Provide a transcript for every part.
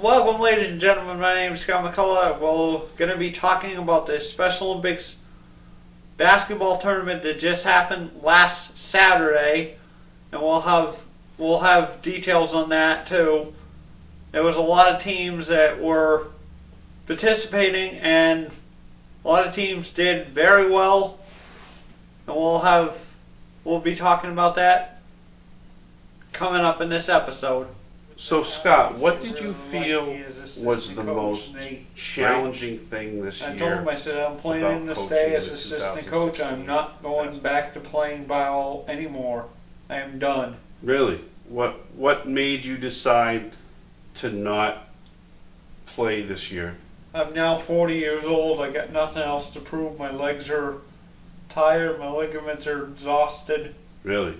Welcome, ladies and gentlemen. My name is Scott McCullough. We're going to be talking about the Special Olympics basketball tournament that just happened last Saturday, and we'll have details on that too. There was a lot of teams that were participating, and a lot of teams did very well, and we'll be talking about that coming up in this episode. So Scott, what did you feel was the most challenging thing this year? I told him, I said, I'm planning to stay as assistant coach. I'm not going back to playing ball anymore. I am done. Really? What made you decide to not play this year? I'm now 40 years old. I got nothing else to prove. My legs are tired. My ligaments are exhausted. Really?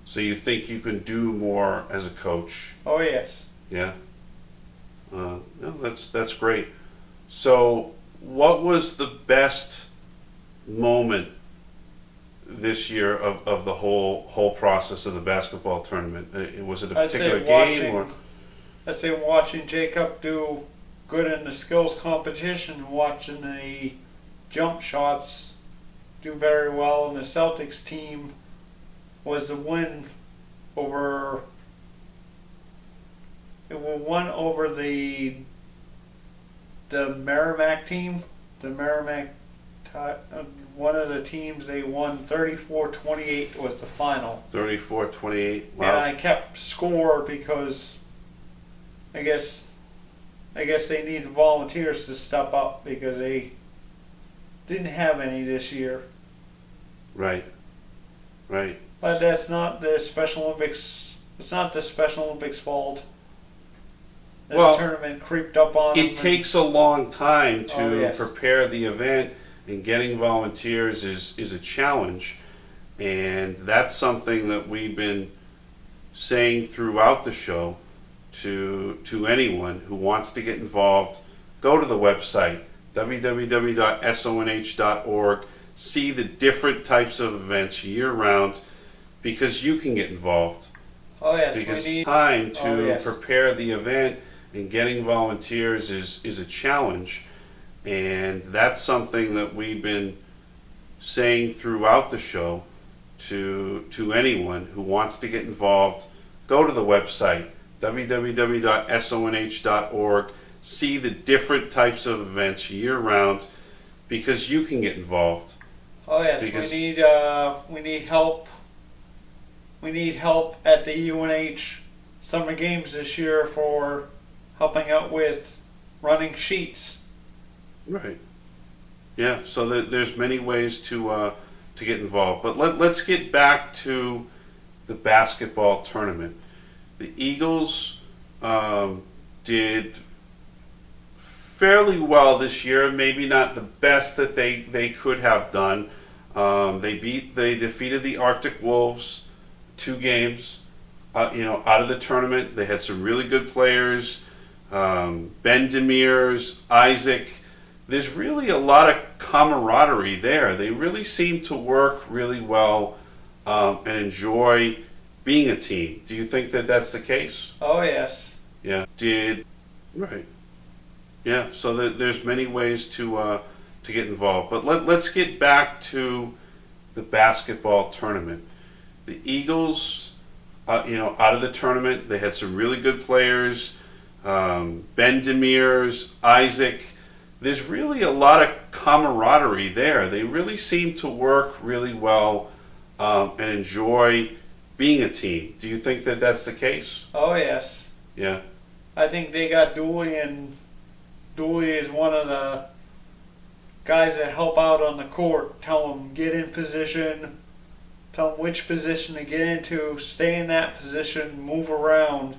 So you think you can do more as a coach? Oh, yes. Yeah? No, that's great. So what was the best moment this year of the whole process of the basketball tournament? Was it a particular game? I'd say watching Jacob do good in the skills competition, watching the jump shots do very well, and the Celtics team was the win over the Merrimack team. The Merrimack, one of the teams, they won 34-28 was the final. 34-28. Wow. And I kept score because I guess they needed volunteers to step up because they didn't have any this year. Right. But that's not the Special Olympics. It's not the Special Olympics' fault. This tournament creeped up on them. It takes a long time to prepare the event, and getting volunteers is a challenge. And that's something that we've been saying throughout the show to anyone who wants to get involved. Go to the website, www.sonh.org. See the different types of events year-round, because you can get involved. Oh yes, because we need time to prepare the event, and getting volunteers is a challenge, and that's something that we've been saying throughout the show to anyone who wants to get involved. Go to the website, www.sonh.org. See the different types of events year-round, because you can get involved. Oh yes, we need help. We need help at the UNH Summer Games this year for helping out with running sheets. Right. Yeah. So there's many ways to get involved. But let's get back to the basketball tournament. The Eagles did fairly well this year. Maybe not the best that they could have done. They defeated the Arctic Wolves 2 games, out of the tournament. They had some really good players, Ben Demers, Isaac. There's really a lot of camaraderie there. They really seem to work really well and enjoy being a team. Do you think that that's the case? Oh yes. Yeah. Right. Yeah. So there's many ways to get involved. But let's get back to the basketball tournament. The Eagles, out of the tournament, they had some really good players. Ben Demers, Isaac. There's really a lot of camaraderie there. They really seem to work really well and enjoy being a team. Do you think that that's the case? Oh yes. Yeah. I think they got Dooley, and Dooley is one of the guys that help out on the court. Tell them get in position. Tell them which position to get into. Stay in that position. Move around.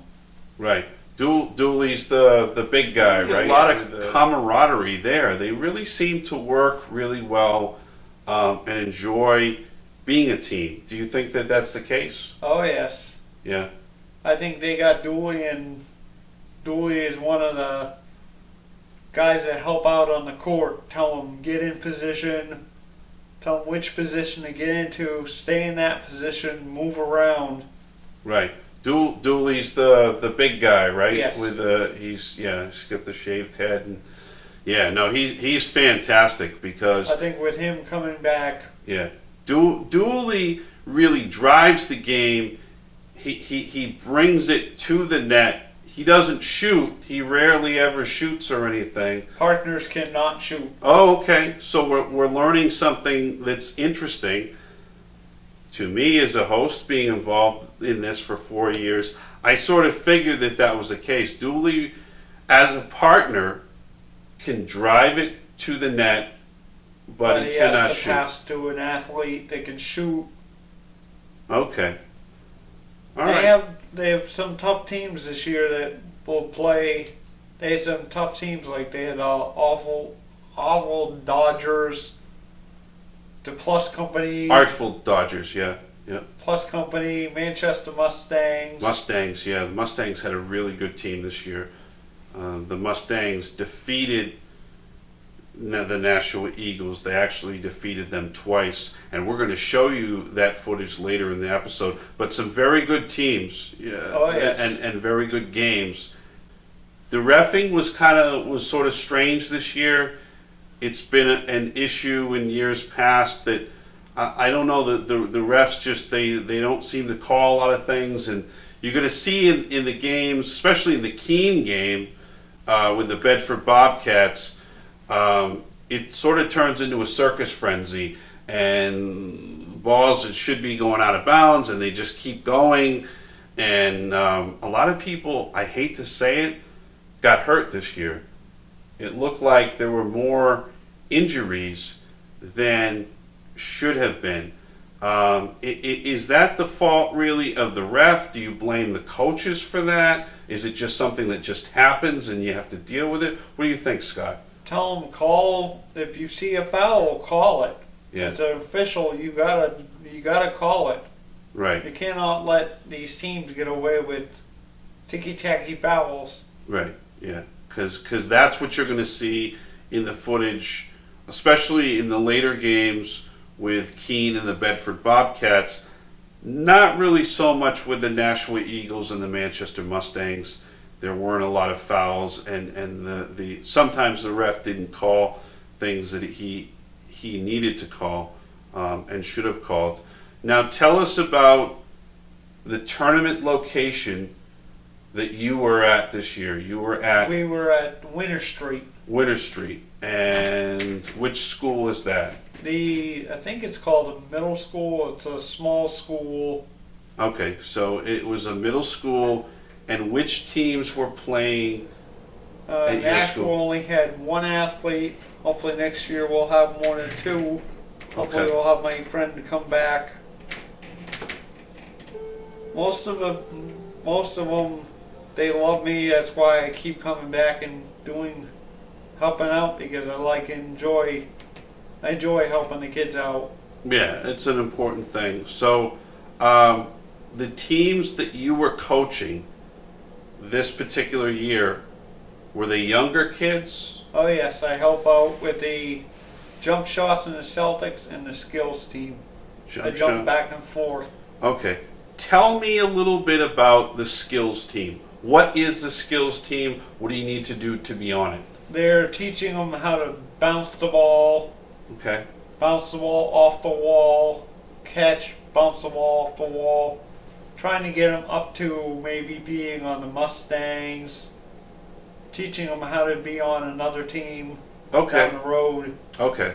Right. Dooley's the big guy, right? A lot of camaraderie there. They really seem to work really well and enjoy being a team. Do you think that that's the case? Oh yes. Yeah. I think they got Dooley, and Dooley is one of the guys that help out on the court. Tell them get in position. Tell them which position to get into. Stay in that position. Move around. Right. Dooley's the big guy, right? Yes. With he's got the shaved head, and no, he's fantastic because I think with him coming back, Dooley really drives the game. He brings it to the net. He doesn't shoot. He rarely ever shoots or anything. partners cannot shoot. Oh, okay. So we're learning something that's interesting. To me, as a host, being involved in this for 4 years, I sort of figured that was the case. Dooley, as a partner, can drive it to the net, but he cannot has to shoot. pass to an athlete that can shoot. Okay. All right. They have some tough teams this year that will play. They had some tough teams, like they had awful Dodgers, the Plus Company, Artful Dodgers, yeah. Plus Company, Manchester Mustangs. Mustangs, yeah. The Mustangs had a really good team this year. The Mustangs defeated the Nashua Eagles. They actually defeated them twice, and we're going to show you that footage later in the episode. But some very good teams, and very good games. The reffing was sort of strange this year. It's been an issue in years past that I don't know, the refs just they don't seem to call a lot of things, and you're going to see in the games, especially in the Keene game with the Bedford Bobcats. It sort of turns into a circus frenzy, and balls that should be going out of bounds, and they just keep going. And a lot of people, I hate to say it, got hurt this year. It looked like there were more injuries than should have been. Is that the fault really of the ref? Do you blame the coaches for that? Is it just something that just happens and you have to deal with it? What do you think, Scott? Tell them call if you see a foul, call it. Yeah. As an official, you gotta call it. Right. You cannot let these teams get away with ticky-tacky fouls. Right. Yeah. Because that's what you're going to see in the footage, especially in the later games with Keene and the Bedford Bobcats. Not really so much with the Nashua Eagles and the Manchester Mustangs. There weren't a lot of fouls, and the sometimes the ref didn't call things that he needed to call and should have called. Now tell us about the tournament location that you were at this year. We were at Winter Street. Winter Street. And which school is that? I think it's called a middle school. It's a small school. Okay, so it was a middle school, and which teams were playing at your Nashua school? only had one athlete. Hopefully next year we'll have more than two. Hopefully Okay. we'll have my friend come back. Most of them, they love me. That's why I keep coming back and helping out, because I enjoy helping the kids out. Yeah, it's an important thing. So the teams that you were coaching this particular year, were they younger kids? Oh yes, I help out with the jump shots in the Celtics and the skills team. I jump back and forth. Okay. Tell me a little bit about the skills team. What is the skills team? What do you need to do to be on it? They're teaching them how to bounce the ball, Okay. bounce the ball off the wall, catch, bounce the ball off the wall. Trying to get them up to maybe being on the Mustangs. Teaching them how to be on another team Okay. down the road. Okay.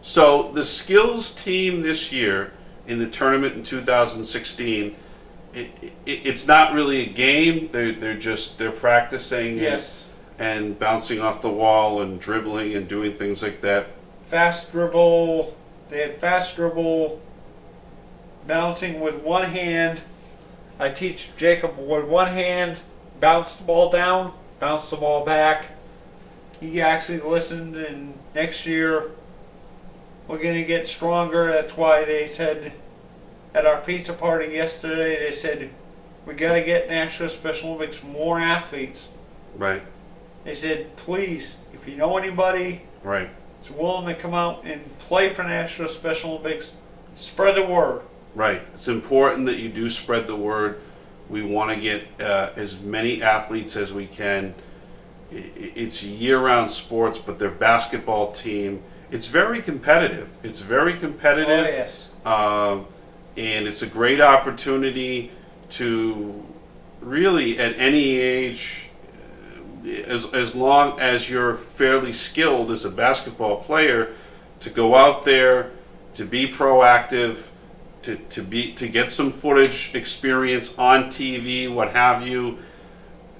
So the skills team this year in the tournament in 2016, it's not really a game. They're practicing. Yes. And bouncing off the wall and dribbling and doing things like that. Fast dribble. They had fast dribble, bouncing with one hand. I teach Jacob with one hand, bounce the ball down, bounce the ball back. He actually listened, and next year we're going to get stronger. That's why they said at our pizza party yesterday, they said we got to get National Special Olympics more athletes. Right. They said, please, if you know anybody Right. who's willing to come out and play for National Special Olympics, spread the word. Right. It's important that you do spread the word. We want to get as many athletes as we can. It's year-round sports, but their basketball team, it's very competitive. It's very competitive. Oh, yes. And it's a great opportunity to really, at any age, as long as you're fairly skilled as a basketball player, to go out there, to be proactive, to get some footage experience on TV, what have you,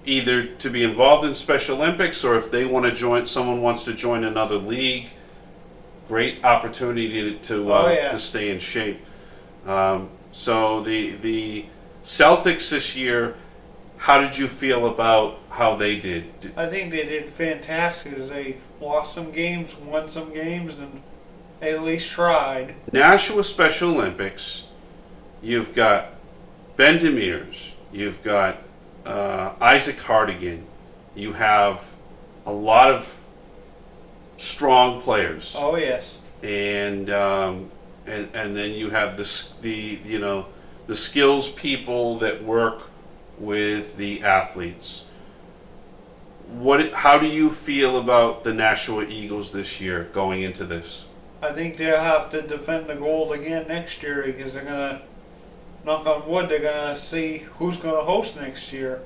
either to be involved in Special Olympics, or if they want to join, someone wants to join another league, great opportunity to stay in shape. So the Celtics this year, how did you feel about how they did? I think they did fantastic. They lost some games, won some games, and they at least tried. Nashua Special Olympics, you've got Ben Demers, you've got Isaac Hardigan, you have a lot of strong players. Oh, yes. And then you have the skills people that work with the athletes. How do you feel about the Nashua Eagles this year going into this? I think they'll have to defend the gold again next year because they're going to, knock on wood, they're going to see who's going to host next year.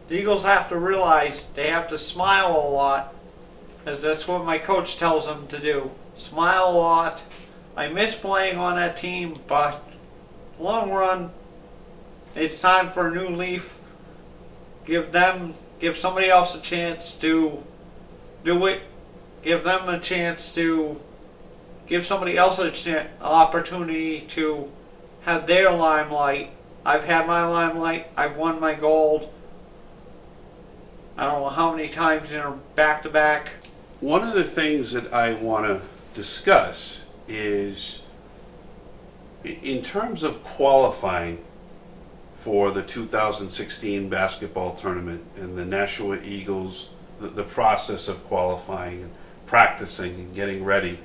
The Eagles have to realize they have to smile a lot, as that's what my coach tells them to do. Smile a lot. I miss playing on that team, but long run, it's time for a new leaf. Give somebody else a chance to do it. Give them a chance to give somebody else an opportunity to have their limelight. I've had my limelight. I've won my gold. I don't know how many times back to back. One of the things that I want to discuss is in terms of qualifying for the 2016 basketball tournament and the Nashua Eagles, the process of qualifying and practicing and getting ready.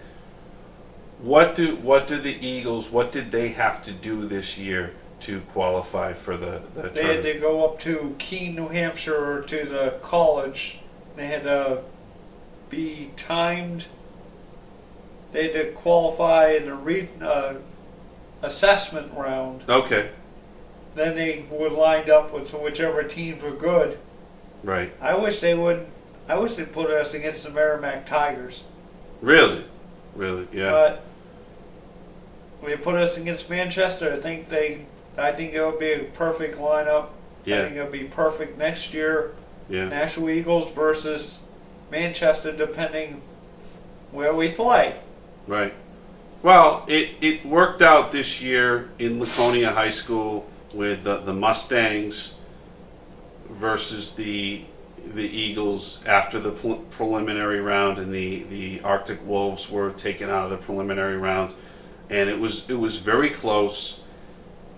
What do the Eagles, what did they have to do this year to qualify for the tournament? They had to go up to Keene, New Hampshire, to the college. They had to be timed. They had to qualify in the assessment round. Okay. Then they were lined up with whichever teams were good. Right. I wish they'd put us against the Merrimack Tigers. Really? Really? Yeah. But we put us against Manchester. I think it would be a perfect lineup. Yeah. I think it would be perfect next year. Yeah. National Eagles versus Manchester, depending where we play. Right. Well, it worked out this year in Laconia High School with the Mustangs versus the Eagles after the preliminary round, and the Arctic Wolves were taken out of the preliminary round, and it was very close.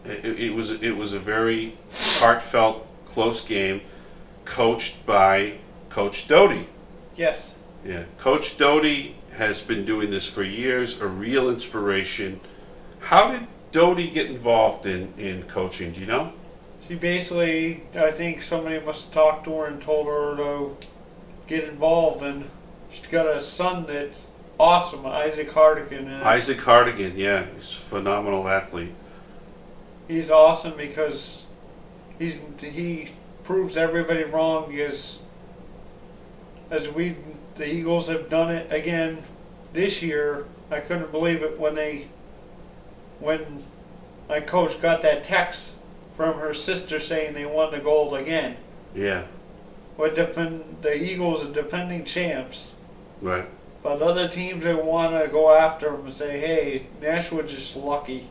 It was a very heartfelt, close game, coached by Coach Doty. Yes. Yeah, Coach Doty has been doing this for years, a real inspiration. How did Doty get involved in coaching? Do you know? She basically, I think somebody must have talked to her and told her to get involved, and she's got a son that's awesome, Isaac Hardigan. Isaac Hardigan, yeah, he's a phenomenal athlete. He's awesome because he proves everybody wrong, because the Eagles have done it again this year. I couldn't believe it when my coach got that text from her sister saying they won the gold again. Yeah. The Eagles are defending champs. Right. But other teams that want to go after them and say, hey, Nashua's just lucky.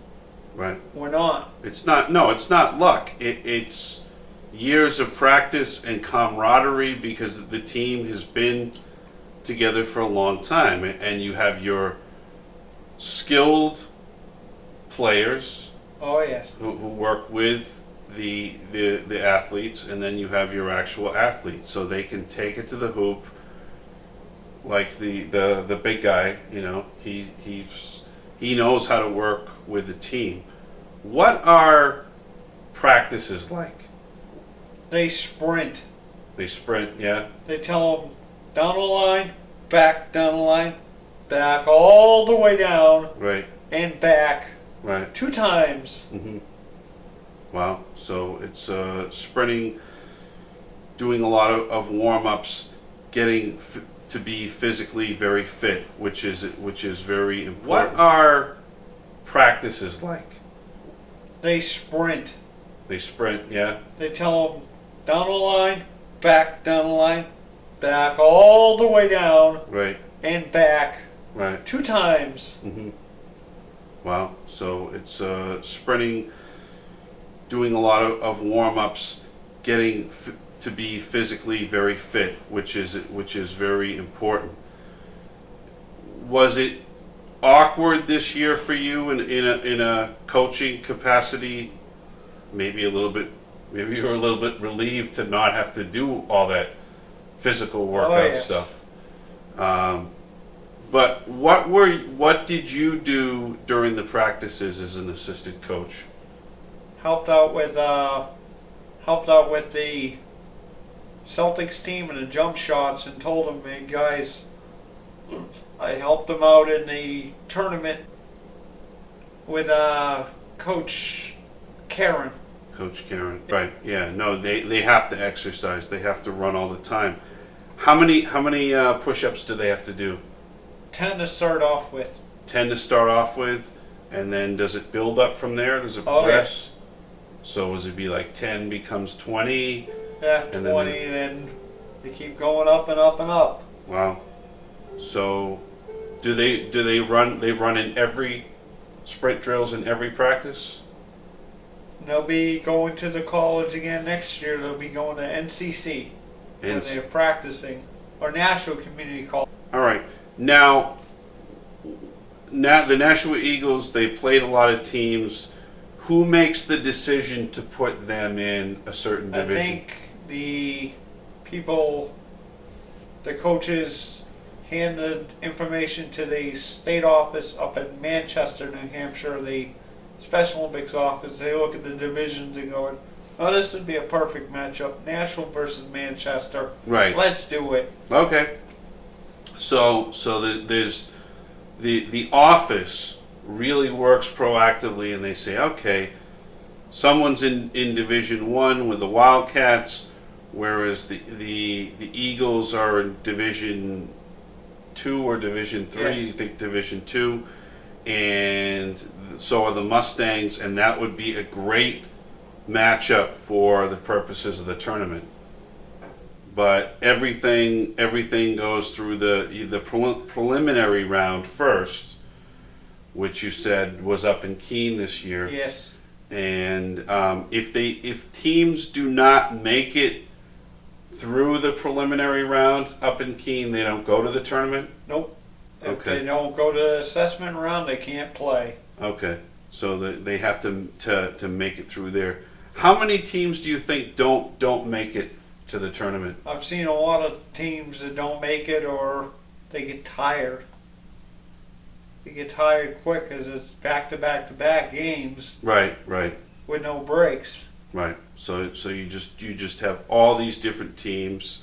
Right. We're not. It's not luck. It's years of practice and camaraderie, because the team has been together for a long time, and you have your skilled players. Oh, yes. Who work with the athletes, and then you have your actual athletes, so they can take it to the hoop. Like the big guy, he knows how to work with the team. What are practices like? They sprint. They sprint, yeah. They tell them down the line, back down the line, back all the way down, Right, and back right. 2 times. hmm Wow. So it's sprinting, doing a lot of warm-ups, getting to be physically very fit, which is very important. What are practices like? They sprint. They sprint, yeah. They tell them down the line, back down the line, back all the way down, Right, and back right. 2 times. hmm Wow. So it's sprinting, doing a lot of warm-ups, getting to be physically very fit, which is very important. Was it awkward this year for you in a coaching capacity? Maybe you were a little bit relieved to not have to do all that physical workout yes. stuff. But what did you do during the practices as an assistant coach? Helped out with the Celtics team and the jump shots, and told them, hey guys, I helped them out in the tournament with Coach Karen. Coach Karen, right? Yeah, no, they have to exercise. They have to run all the time. How many push-ups do they have to do? 10 to start off with. 10 to start off with, and then does it build up from there? Does it Oh, progress? So does it be like 10 becomes 20? Yeah, And 20, then and they keep going up and up and up. Wow. So do they run in every sprint drills in every practice? They'll be going to the college again next year. They'll be going to NCC where they're practicing, or National Community College. All right. Now the Nashua Eagles, they played a lot of teams. Who makes the decision to put them in a certain division? I think the coaches handed information to the state office up in Manchester, New Hampshire, the Special Olympics office. They look at the divisions and go, oh, this would be a perfect matchup. Nashville versus Manchester. Right. Let's do it. Okay. So there's the office really works proactively, and they say, okay, someone's in Division 1 with the Wildcats, whereas the Eagles are in Division 2 or Division 3. Yes. You think Division 2, and so are the Mustangs, and that would be a great matchup for the purposes of the tournament. But everything goes through the preliminary round first, which you said was up in Keene this year. Yes. And if teams do not make it through the preliminary round up in Keene, they don't go to the tournament? Nope. If Okay. they don't go to the assessment round, they can't play. Okay. So they have to make it through there. How many teams do you think don't make it to the tournament? I've seen a lot of teams that don't make it, or they get tired. They get tired quick because it's back-to-back-to-back games Right. with no breaks. Right. So you just have all these different teams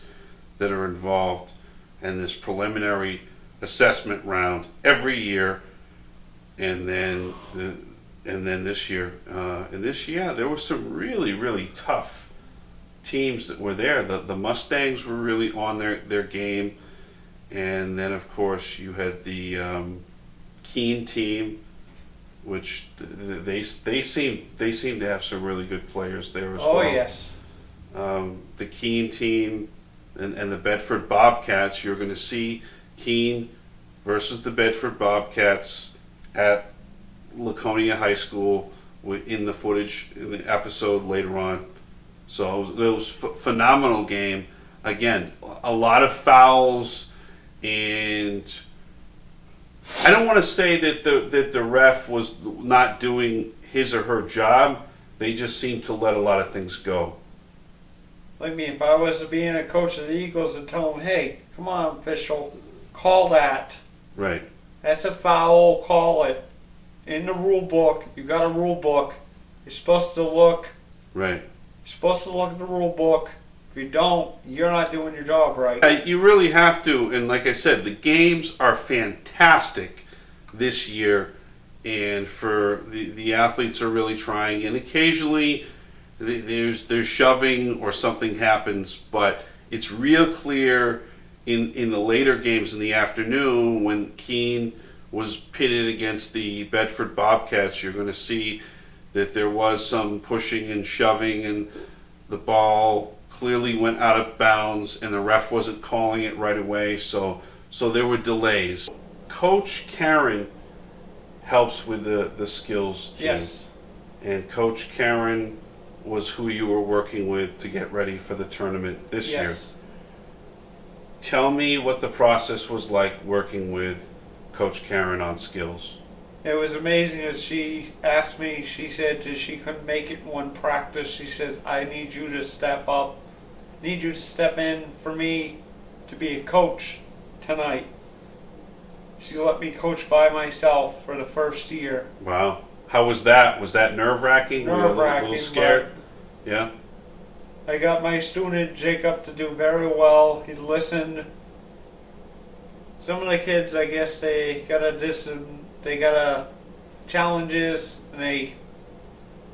that are involved in this preliminary assessment round every year, and then this year, there were some really tough teams that were there. The Mustangs were really on their game, and then of course you had the Keene team, which they seem to have some really good players there as well. Oh, yes. The Keene team and the Bedford Bobcats, you're going to see Keene versus the Bedford Bobcats at LACONIA High School in the footage in the episode later on. So it was phenomenal game. Again, a lot of fouls, and I don't want to say that the ref was not doing his or her job. They just seemed to let a lot of things go. Like me, if I was to be in a coach of the Eagles and tell them, hey, come on, official, call that. Right. That's a foul, call it. In the rule book, you got a rule book. You're supposed to look Right. You're supposed to look at the rule book. If you don't, you're not doing your job right. You really have to, and like I said, the games are fantastic this year, and for the athletes are really trying, and occasionally there's shoving or something happens, but it's real clear in the later games in the afternoon when Keene was pitted against the Bedford Bobcats. You're going to see that there was some pushing and shoving, and the ball clearly went out of bounds, and the ref wasn't calling it right away, so there were delays. Coach Karen helps with the skills team. Yes. And Coach Karen was who you were working with to get ready for the tournament this year. Yes. Tell me what the process was like working with Coach Karen on skills. It was amazing as she asked me, she said that she couldn't make it in one practice. She said, I need you to step up, need you to step in for me to be a coach tonight. She let me coach by myself for the first year. Wow. How was that? Was that nerve-wracking? Nerve-wracking. Were you a little scared? Yeah? I got my student Jacob to do very well. He listened. Some of the kids, I guess, they got challenges, and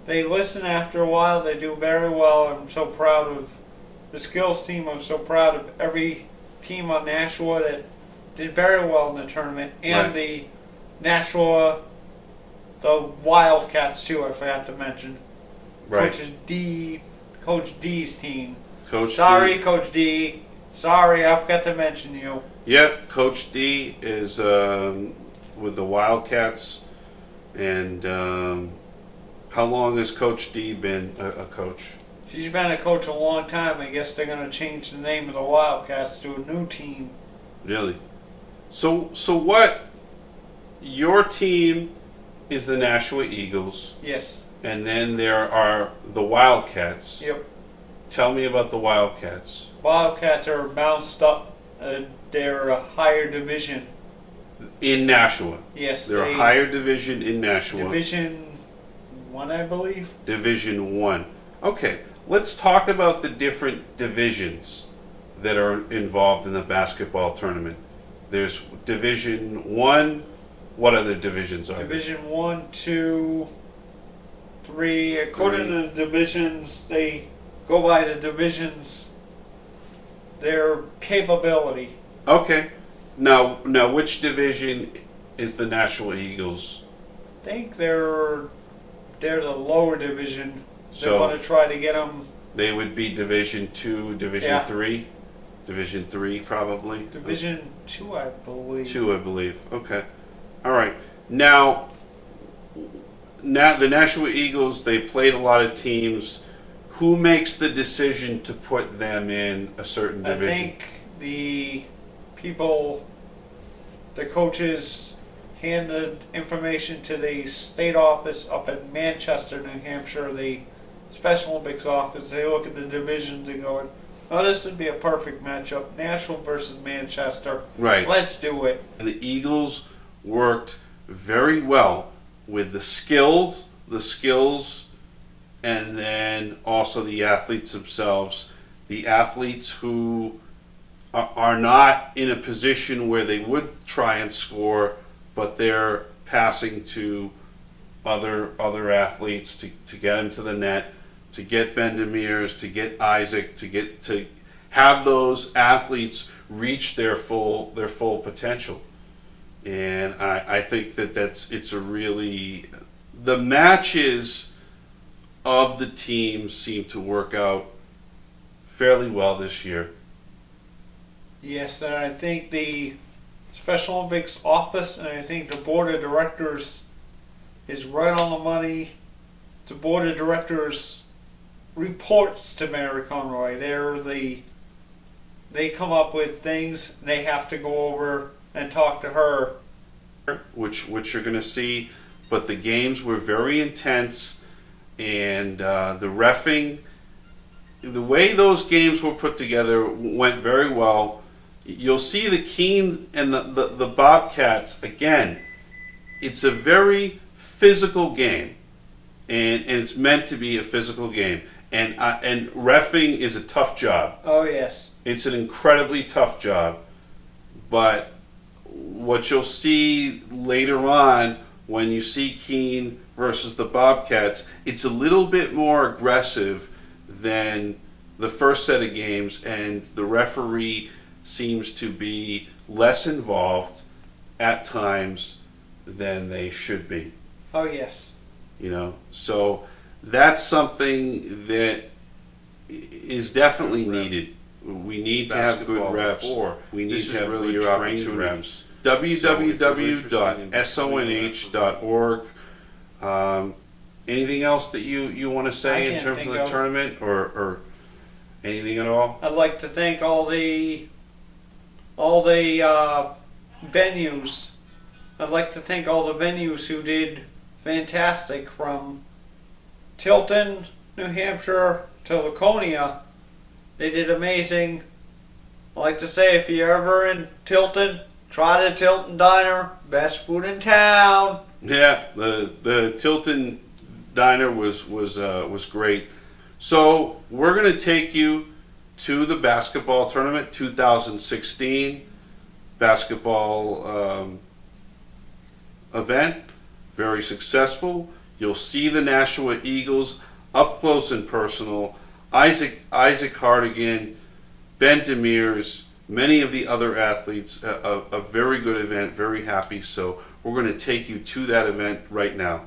they listen after a while. They do very well. I'm so proud of the skills team. I'm so proud of every team on Nashua that did very well in the tournament, and the Nashua, the Wildcats too. I forgot to mention. Right. Coach D's team. Sorry, D. Coach D. Sorry, I forgot to mention you. Yep, Coach D is with the Wildcats. And how long has Coach D been a coach? She's been a coach a long time. I guess they're going to change the name of the Wildcats to a new team. Really? So what? Your team is the Nashua Eagles. Yes. And then there are the Wildcats. Yep. Tell me about the Wildcats. Wildcats are bounced up. They're a higher division. In Nashua. Yes. They're a higher division in Nashua. Division 1, I believe. Division 1. Okay, let's talk about the different divisions that are involved in the basketball tournament. There's Division 1. What other divisions are there? Division 1, 2, 3. According to the divisions, they go by the divisions, their capability. Okay. Now, which division is the Nashua Eagles? I think they're the lower division. They So want to try to get them. they would be Division 2, Division Yeah. 3? Division 3, probably? Division 2, I believe. 2, I believe. Okay. All right. Now the Nashua Eagles, they played a lot of teams. Who makes the decision to put them in a certain division? I think the people, the coaches, handed information to the state office up in Manchester, New Hampshire, the Special Olympics office. They look at the divisions and go, oh, this would be a perfect matchup. Nashville versus Manchester. Right. Let's do it. And the Eagles worked very well with the skills, and then also the athletes themselves. The athletes who are not in a position where they would try and score, but they're passing to other athletes to get into the net, to get Bendemeers, to get Isaac, to have those athletes reach their full potential. And I think it's a really, the matches of the teams seem to work out fairly well this year. Yes, and I think the Special Olympics office and I think the board of directors is right on the money. The board of directors reports to Mary Conroy. They come up with things they have to go over and talk to her. Which you're going to see, but the games were very intense, and the reffing, the way those games were put together went very well. You'll see the Keene and the Bobcats, again, it's a very physical game, and it's meant to be a physical game. And reffing is a tough job. Oh yes. It's an incredibly tough job. But what you'll see later on when you see Keene versus the Bobcats, it's a little bit more aggressive than the first set of games, and the referee seems to be less involved at times than they should be. Oh yes. You know, so that's something that is definitely needed. We need to have good refs. We need to have really good trained refs. www.sonh.org. Anything else that you want to say in terms of the tournament, or anything at all? I'd like to thank all the venues. I'd like to thank all the venues who did fantastic, from Tilton, New Hampshire to LACONIA. They did amazing. I like to say, if you're ever in Tilton, try the Tilton Diner. Best food in town. Yeah, the Tilton Diner was great. So we're going to take you to the basketball tournament 2016 basketball event. Very successful. You'll see the Nashua Eagles up close and personal. Isaac Hardigan, Ben Demers, many of the other athletes. A very good event. Very happy. So we're going to take you to that event right now.